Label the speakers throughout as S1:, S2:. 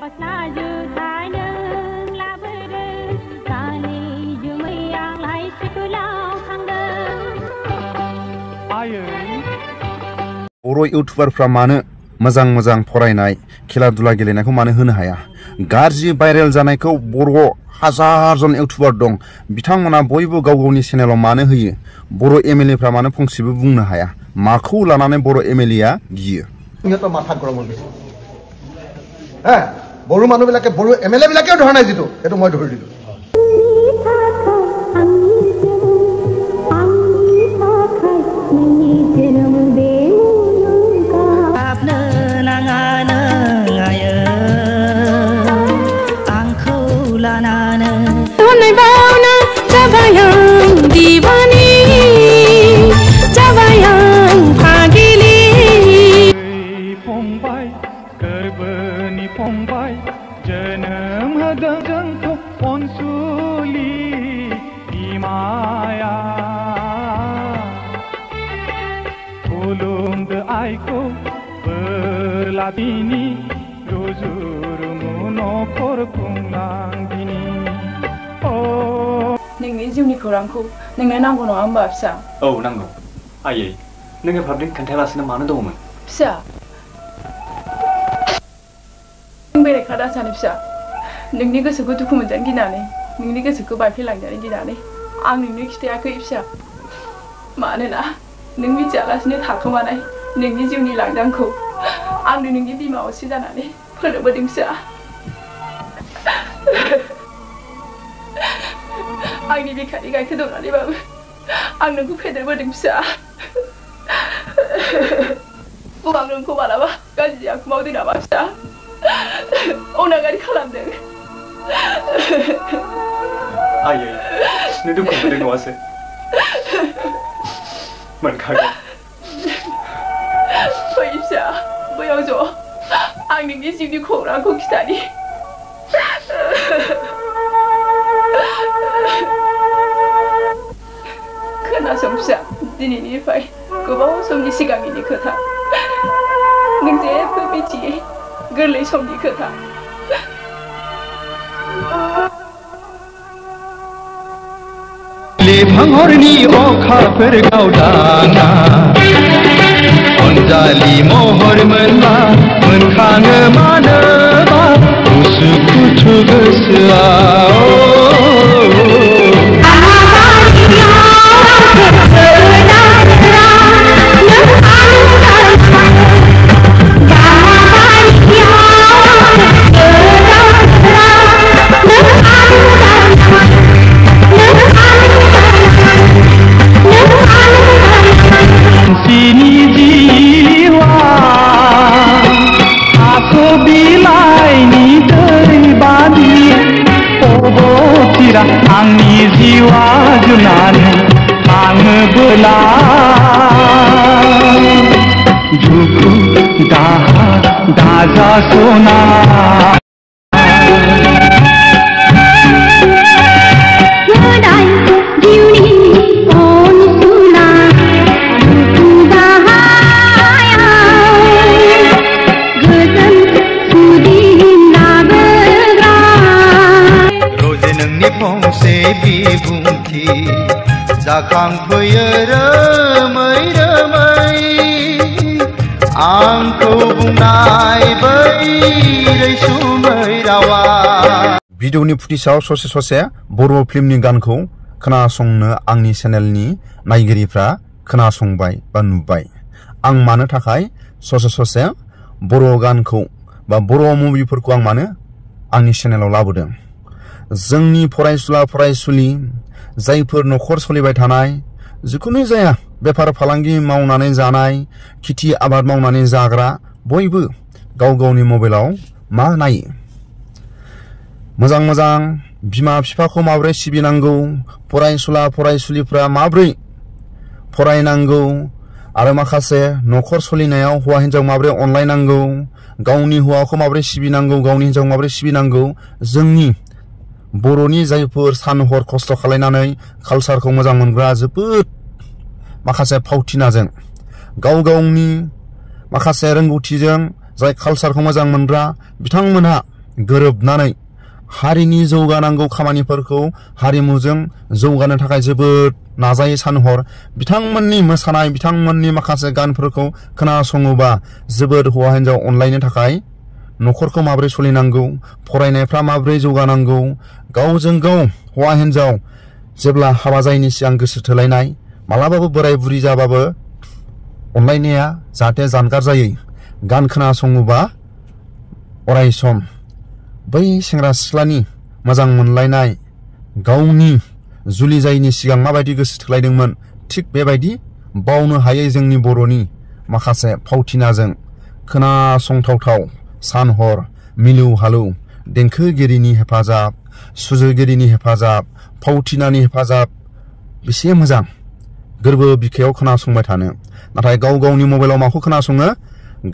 S1: बर' इउटुबारफ्रा मानो मोजां मोजां फरायनाय खेला दुला गेलेनायखौ मानो होनो हाया गाज्रि भाइरेल जानायखौ बर' हाजार जन इउटुबार दं बिथांमोना बयबो गाव गावनि चेनेलाव मानो होयो बर' एमएलएफ्रा मानो फंसेबो बुंनो हाया माखौ लानानै बर' एमएलएआ गियो
S2: ইহঁতৰ মাথা গৰম হৈ গৈছে হ্যাঁ বড়ো মানুহবিলাকে বড়ো এমএলএ বিলাকেও ধৰা নাই যিটো সেইটো মই ধৰি দিলো
S3: नोंनि जिउनि खौरांखौ नोंनो नांगौ नङा होमबा फिसा
S4: औ नांगौ आयै नोङो फाब्लिक खोन्थायालासिनो मानो दङमोन
S3: फिसा नों बेरेखा दा सानो फिसा नोंनि गोसोखौ दुखु मोनजानो गिनानै नोंनि गोसोखौ बायफ्लेलांजानो गिनानै आं नोंनो खिथायाखै फिसा मानोना नों मिथियालासिनो थाखोमानाय नोंनि जिउनि लांदांखौ आंनो नोंनि बिमा असे जानानै फोरोंबोदों फिसा आंनि बिखानि गायखेर दौनानैबाबो आं नोंखौ फेदेरबोदों फिसा आं नोंखौ मालाबा गाज्रि आखु मावदों नामा फिसा अनागारि खालामदों
S4: आयै नों दुखु मोनदों नङासो मोनखागोन
S3: फै फिसा बैयाव ज' आं नोंनि जिउनि खौरांखौ खिथानि खोनासं फिसा दिनैनिफ्राय गोबाव समनि सिगांनि खोथा नों जेबो मिथियै गोरलै समनि खोथा
S5: भांहरनि अखाफोर गावदाना अनजालि महर मोनबा मोनखाङो मानोबा उसुखुथु गोसोआव आंनि जिवा जुनानै थाङोबोला दुखु दाहा दाजासना बिबुंथि जाखांफैयो रोमै रोमै आंखौ बुंनाय बै रैसुमै रावा
S1: भिडिअनि फुटेजाव ससे ससे बर' फिल्मनि गानखौ खोनासंनो आंनि चेनेलनि नायगिरिफ्रा खोनासंबाय बा नुबाय आं मानो थाखाय ससे ससे बर' गानखौ बा बर' मुभिफोरखौ आं मानो आंनि चेनेलाव लाबोदों जोंनि फरायसुला फरायसुलि जायफोर नखर सोलिबाय थानाय जिखुनु जाया बेफार फालांगि मावनानै जानाय खेथि आबाद मावनानै जाग्रा बयबो गाव गावनि मबाइलाव मा नायो मोजां मोजां बिमा बिफाखौ माबोरै सिबिनांगौ फरायसुला फरायसुलिफ्रा माबोरै फरायनांगौ आरो माखासे नखर सोलिनायाव हौवा हिनजाव माबोरै अनलायनांगौ गावनि हौवाखौ माबोरै सिबिनांगौ गावनि हिनजाव माबोरै सिबिनांगौ जोंनि बर'नि जायफोर सान हर खस्थ' खालामनानै कालचारखौ मोजां मोनग्रा जोबोद माखासे फावथिनाजों गाव गावनि माखासे रोंगौथिजों जाय कालचारखौ मोजां मोनग्रा बिथांमोनहा गोरोबनानै हारिनि जौगानांगौ खामानिफोरखौ हारिमुजों जौगानो थाखाय जोबोद नाजायो सानहर बिथांमोननि मोसानाय बिथांमोननि माखासे गानफोरखौ खोनासङोबा जोबोद हौवा हिन्जाव अनलायनो थाखाय न'खरखौ माबोरै सोलिनांगौ फरायनायफ्रा माबोरै जौगानांगौ गावजों गाव हौवा हिन्जाव जेब्ला हाबा जायैनि सिगां गोसो थोलायनाय मालाबाबो बोराय बुरि जाबाबो अनलायनाया जाहाथे जानगार जायै गान खोनासङोबा अराय सम बै सेंग्रा सिख्लानि मोजां मोनलायनाय गावनि जुलि जायैनि सिगां माबायदि गोसो थोलायदोंमोन थिग बेबायदि बावनो हायै जोंनि बर'नि माखासे फावथिनाजों खोनासंथावथाव सानहर मिलौ हालौ देंखोगिरिनि हेफाजाब सुजुगिरिनि हेफाजाब फावथिनानि हेफाजाब बेसे मोजां गोरबो बिखायाव खोनासंबाय थानो नाथाय गाव गावनि मबाइलाव माखौ खोनासङो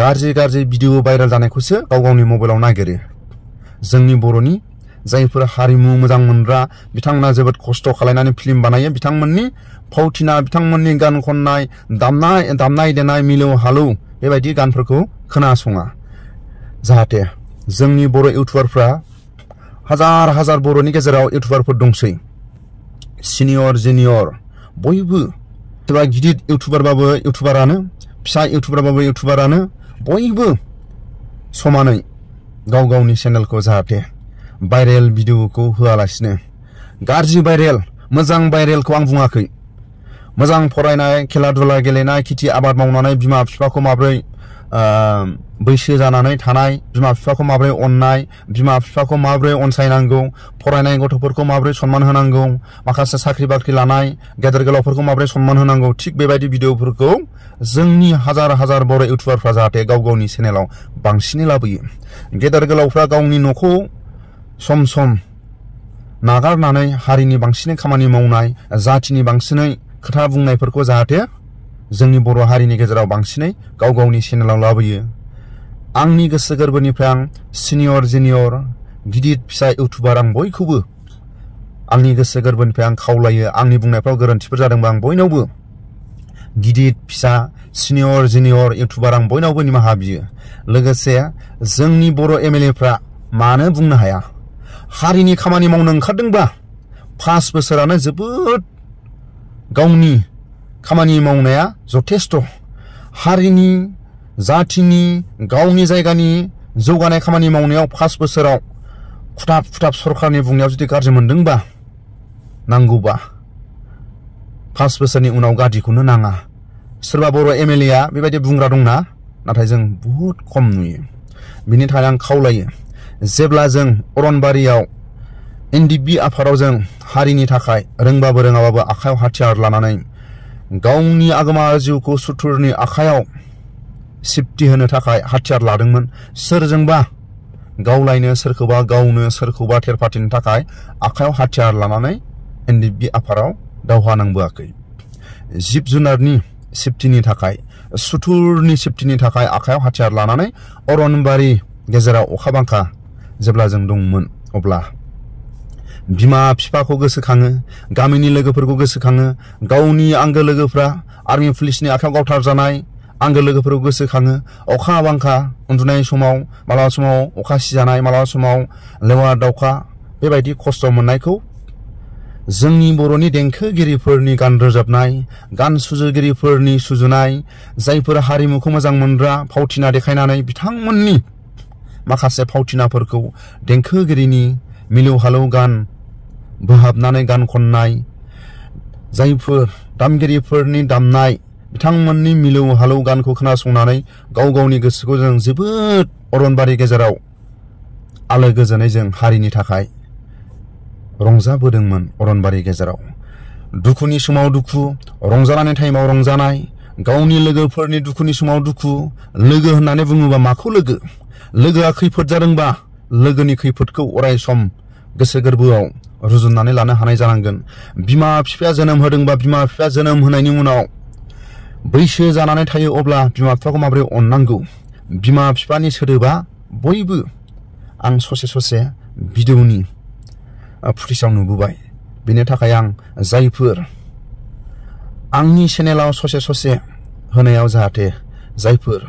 S1: गाज्रि गाज्रि भिडिअ भाइरेल जानायखौसो गाव गावनि मबाइलाव नागिरो जोंनि बर'नि जायफोर हारिमु मोजां मोनग्रा बिथांमोना जोबोद खस्थ' खालामनानै फिल्म बानायो बिथांमोननि फावथिना बिथांमोननि गान खननाय दामनाय देनाय मिलौ हालौ बेबायदि गानफोरखौ खोनासङा जाहाथे जोंनि बर' इउटुबारफ्रा हाजार हाजार बर'नि गेजेराव इउटुबारफोर दंसै सिनियर जुनियर बयबो सोरबा गिदिर इउटुबारबाबो इउटुबारानो फिसा इउटुबारबाबो इउटुबारानो बयबो समानै गाव गावनि चेनेलखौ जाहाथे भाइरेल भिडिअखौ होआलासिनो गाज्रि भाइरेल मोजां भाइरेलखौ आं बुङाखै मोजां फरायनाय खेला दुला गेलेनाय खेथि आबाद मावनानै बिमा बिफाखौ माबोरै बैसो जानानै थानाय बिमा बिफाखौ माबोरै अननाय बिमा बिफाखौ माबोरै अनसायनांगौ फरायनाय गथ'फोरखौ माबोरै सनमान होनांगौ माखासे साख्रि बाख्रि लानाय गेदेर गोलावफोरखौ माबोरै सनमान होनांगौ थिग बेबायदि भिडिअफोरखौ जोंनि हाजार हाजार बर' इउटुबारफ्रा जाहाथे गाव गावनि चेनेलाव बांसिनै लाबोयो गेदेर गोलावफ्रा गावनि न'खौ सम सम नागारनानै हारिनि बांसिनै खामानि मावनाय जाथिनि बांसिनै खोथा बुंनायफोरखौ जाहाथे जोंनि बर' हारिनि गेजेराव बांसिनै गाव गावनि चेनेलाव लाबोयो आंनि गोसो गोरबोनिफ्राय आं सिनियर जुनियर गिदिर फिसा इउटुबार आं बयखौबो आंनि गोसो गोरबोनिफ्राय आं खावलायो आंनि बुंनायफ्राव गोरोन्थिफोर जादोंबा आं बयनावबो गिदिर फिसा सिनियर जुनियर इउटुबार आं बयनावबो निमाहा बियो लोगोसे जोंनि बर' एमएलएफ्रा मानो बुंनो हाया हारिनि खामानि मावनो ओंखारदोंबा 5 बोसोरानो जोबोद गावनि खामानि मावनाया जथेस्थ हारिनि जाथिनि गावनि जायगानि जौगानाय खामानि मावनायाव 5 बोसोराव खुथाब खुथाब सरखारनि बुंनायाव जुदि गाज्रि मोनदोंबा नांगौबा 5 बोसोरनि उनाव गाज्रिखौनो नाङा सोरबा बर' एमएलएआ बेबायदि बुंग्रा दंना नाथाय जों बहुत खम नुयो बिनि थाखाय आं खावलायो जेब्ला जों अरनबारियाव एनडिबि आफादाव जों हारिनि थाखाय रोंबाबो रोङाबाबो आखायाव हाथियार लानानै गावनि आगोमा जिउखौ सुथुरनि आखायाव सिप्ति होनो थाखाय हाथियार लादोंमोन सोरजोंबा गावलायनो सोरखौबा गावनो सोरखौबा थेरफाथिनो थाखाय आखायाव हाथियार लानानै एनडिबि आफादाव दावहा नांबोआखै जिब जुनारनि सिप्तिनि थाखाय सुथुरनि सिप्तिनि थाखाय आखायाव हाथियार लानानै अरनबारि गेजेराव अखा बांखा जेब्ला जों दंमोन अब्ला बिमा बिफाखौ गोसोखाङो गामिनि लोगोफोरखौ गोसोखाङो गावनि आंगो लोगोफ्रा आर्मि पुलिसनि आखायाव गावथार जानाय आंगो लोगोफोरखौ गोसोखाङो अखा बांखा उन्दुनाय समाव मालाबा समाव अखा सिजानाय मालाबा समाव लेवा दावखा बेबायदि खस्थ' मोननायखौ जोंनि बर'नि देंखोगिरिफोरनि गान रोजाबनाय गान सुजुगिरिफोरनि सुजुनाय जायफोर हारिमुखौ मोजां मोनग्रा फावथिना देखायनानै बिथांमोननि माखासे फावथिनाफोरखौ देंखोगिरिनि मिलौ हालौ गान बोहाबनानै गान खननाय जायफोर दामगिरिफोरनि दामनाय बिथांमोननि मिलौ हालौ गानखौ खोनासंनानै गाव गावनि गोसोखौ जों जोबोद अरनबारि गेजेराव आलो गोजोनै जों हारिनि थाखाय रंजाबोदोंमोन अरनबारि गेजेराव दुखुनि समाव दुखु रंजानाय टाइमाव रंजानाय गावनि लोगोफोरनि दुखुनि समाव दुखु लोगो होननानै बुङोबा माखौ लोगोआ खैफोद जादोंबा लोगोनि खैफोदखौ अराय सम गोसो गोरबोआव रुजुननानै लानो हानाय जानांगोन बिमा बिफाया जोनोम होदोंबा बिमा बिफाया जोनोम होनायनि उनाव बैसो जानानै थायो अब्ला बिमा बिफाखौ माबोरै अननांगौ बिमा बिफानि सोदोबा बयबो आं ससे भिडिअनि फुटेजाव नुबोबाय बेनि थाखाय आं जायफोर आंनि चेनेलाव ससे होनायाव जाहाथे जायफोर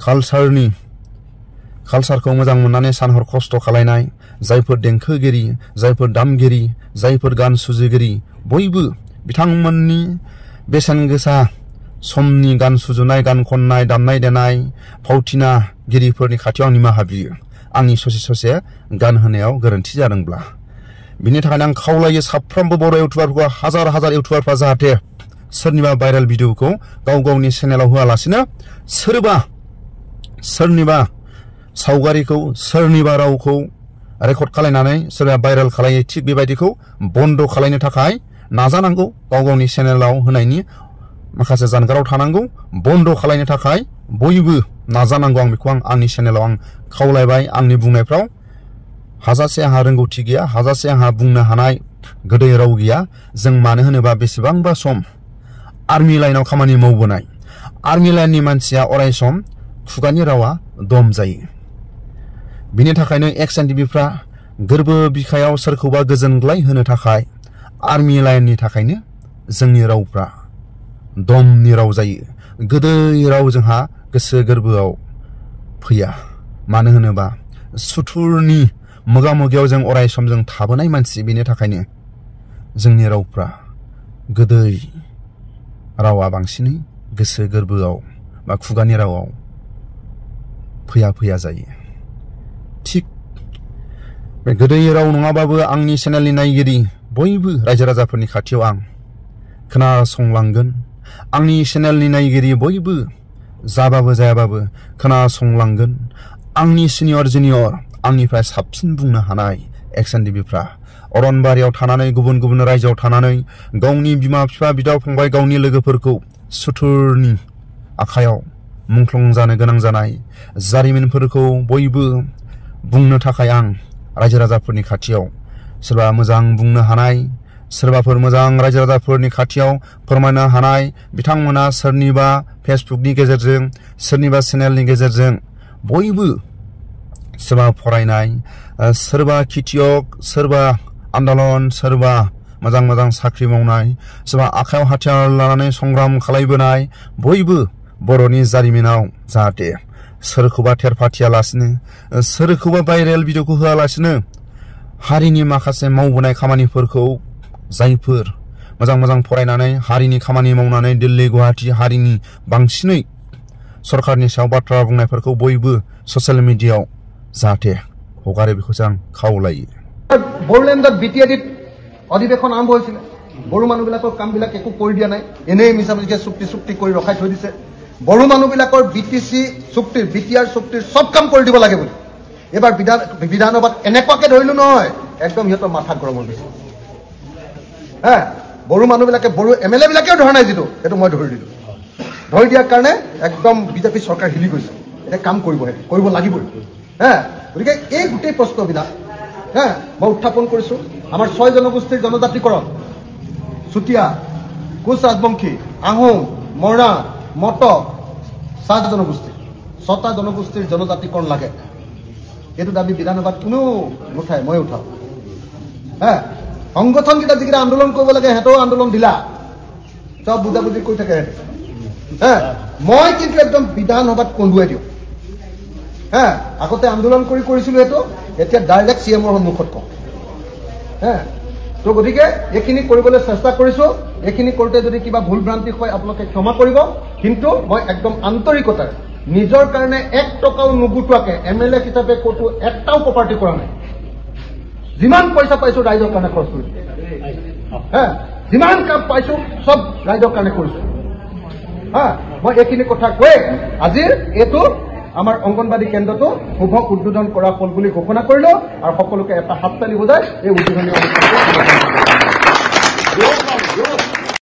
S1: कालचारनि कालसारखौ मोजां मोननानै सानहर खस्थ' खालायनाय जायफोर देंखोगिरि जायफोर दामगिरि जायफोर गान सुजुगिरि बयबो बिथांमोननि बेसेन गोसा समनि गान सुजुनाय गान खननाय दामनाय देनाय फावथिनागिरिफोरनि खाथियाव निमाहा बियो आंनि ससे गान होनायाव गोरोन्थि जादोंब्ला बिनि थाखायनो आं खावलायो साफ्रोमबो बर' इउटुबारफोरखौ हाजार हाजार इउटुबारफ्रा जाहाथे सोरनिबा भाइरेल भिडिअखौ गाव गावनि चेनेलाव होआलासिनो सोरनिबा सावगारिखौ सोरनिबा रावखौ रेकर्ड खालायनानै सोरबा भाइरेल खालायो थिग बेबायदिखौ बन्द खालायनो थाखाय नाजानांगौ गाव गावनि चेनेलाव होनायनि माखासे जानगाराव थानांगौ बन्द खालायनो थाखाय बयबो नाजानांगौ आं बेखौ आंनि चेनेलाव आं खावलायबाय आंनि बुंनायफ्राव हाजासे आंहा रोंगौथि गैया हाजासे आंहा बुंनो हानाय गोदै राव गैया जों मानो होनोबा बेसेबांबा सम आर्मि लाइनाव खामानि मावबोनाय आर्मि लाइननि मानसिया अराय सम खुगानि रावा दम जायो बिनि थाखायनो एक्सन टिभिफ्रा गोरबो बिखायाव सोरखौबा गोजोनग्लाय होनो थाखाय आर्मि लाइननि थाखायनो जोंनि रावफ्रा दमनि राव जायो गोदै राव जोंहा गोसो गोरबोआव फैया मानो होनोबा सुथुरनि मोगा-मोगियाव जों अराय सम जों थाबोनाय मानसि बेनि थाखायनो जोंनि रावफ्रा गोदै रावा बांसिनै गोसो गोरबोआव बा खुगानि रावाव फैया जायो थिग बे गोदै राव नङाबाबो आंनि चेनेलनि नायगिरि बयबो रायजो राजाफोरनि खाथियाव आं खोनासंलांगोन आंनि चेनेलनि नायगिरि बयबो जाबाबो जायाबाबो खोनासंलांगोन आंनि सिनियर जुनियर आंनिफ्राय साबसिन बुंनो हानाय एक्सन टिभिफ्रा अरनबारियाव थानानै गुबुन गुबुन रायजोआव थानानै गावनि बिमा बिफा बिदा फंबाय गावनि लोगोफोरखौ सुथुरनि आखायाव मुंख्लं जानो गोनां जानाय जारिमिनफोरखौ बयबो बुंनो थाखाय आं रायजो राजाफोरनि खाथियाव सोरबा मोजां बुंनो हानाय सोरबाफोर मोजां रायजो राजाफोरनि खाथियाव फोरमायनो हानाय बिथांमोना सोरनिबा फेसबुकनि गेजेरजों सोरनिबा चेनेलनि गेजेरजों बयबो सोरबा फरायनाय सोरबा खेथियक सोरबा आन्दलन सोरबा मोजां साख्रि मावनाय सोरबा आखायाव हाथियार लानानै संग्राम खालायबोनाय बयबो बर'नि जारिमिनाव जाहाथे सोरखौबा थेरफाथियालासिनो सोरखौबा भाइरेल भिडिअखौ होआलासिनो हारिनि माखासे मावबोनाय खामानिफोरखौ जायफोर मोजां फरायनानै हारिनि खामानि मावनानै दिल्ली गुवाहाटी हारिनि बांसिनै सरकारनि सायाव बाथ्रा बुंनायफोरखौ बयबो ससियेल मिडियायाव जाहाथे हगारे बेखौसो आं खावलायो
S2: बड़ोलेण्डत BTAD अधिवेशन आरम्भ হৈছিল বড়ো মানুহবিলাকৰ কামবিলাক একো কৰি দিয়া নাই এনেই মিছামিছিকে চুক্তি কৰি ৰখাই থৈ দিছে বড়ো মানুহবিলাকৰ BTC চুক্তিৰ BTR চুক্তিৰ সব কাম কৰি দিব লাগে বুলি এবাৰ বিধানসভাত এনেকুৱাকে ধৰিলো নহয় একদম ইহঁতৰ মাথা গৰম হৈ গৈছে বড়ো মানুহবিলাকে বড়ো MLA বিলাকেও ধৰা নাই যিটো সেইটো মই ধৰি দিলো ধৰি দিয়াৰ কাৰণে একদম বিজেপি চৰকাৰ হিলি গৈছে এটা কাম কৰিব লাগিবই গতিকে এই গোটেই প্ৰশ্নবিলাক মই উত্থাপন কৰিছো আমাৰ 6 জনগোষ্ঠীৰ জনজাতিকৰণ চুতীয়া কোচ ৰাজবংশী আহোম মৰা মটক 7 জনগোষ্ঠী 6টা জনগোষ্ঠীৰ জনজাতিকৰণ লাগে এইটো দাবী বিধানসভাত কোনেও নুঠায় মই উঠাওঁ সংগঠন কেইটা যিকেইটা আন্দোলন কৰিব লাগে সিহঁতেও আন্দোলন দিলা চব বুজাবুজি কৰি থাকে মই কিন্তু একদম বিধানসভাত কন্দুৱাই দিওঁ আগতে আন্দোলন কৰিছিলো এইটো এতিয়া ডাইৰেক্ট CMৰ সন্মুখত কওঁ তো গতিকে এইখিনি কৰিবলৈ চেষ্টা কৰিছো এইখিনি কৰোঁতে যদি কিবা ভুল ভ্ৰান্তি হয় আপোনালোকে ক্ষমা কৰিব কিন্তু মই একদম আন্তৰিকতাৰে নিজৰ কাৰণে 1 টকাও নুগুটোৱাকে MLA হিচাপে ক'তো একটাও প্ৰপাৰ্টি কৰা নাই যিমান পইচা পাইছো ৰাইজৰ কাৰণে খৰচ কৰিছো যিমান কাম পাইছো সব ৰাইজৰ কাৰণে কৰিছো মই এইখিনি কথা কৈ আজিৰ এইটো আমাৰ অংগনবাদী কেন্দ্ৰটো শুভ উদ্বোধন কৰা হ'ল বুলি ঘোষণা কৰিলো আৰু সকলোকে এটা হাততালি বজাই এই উদ্বোধনী অনুষ্ঠানটো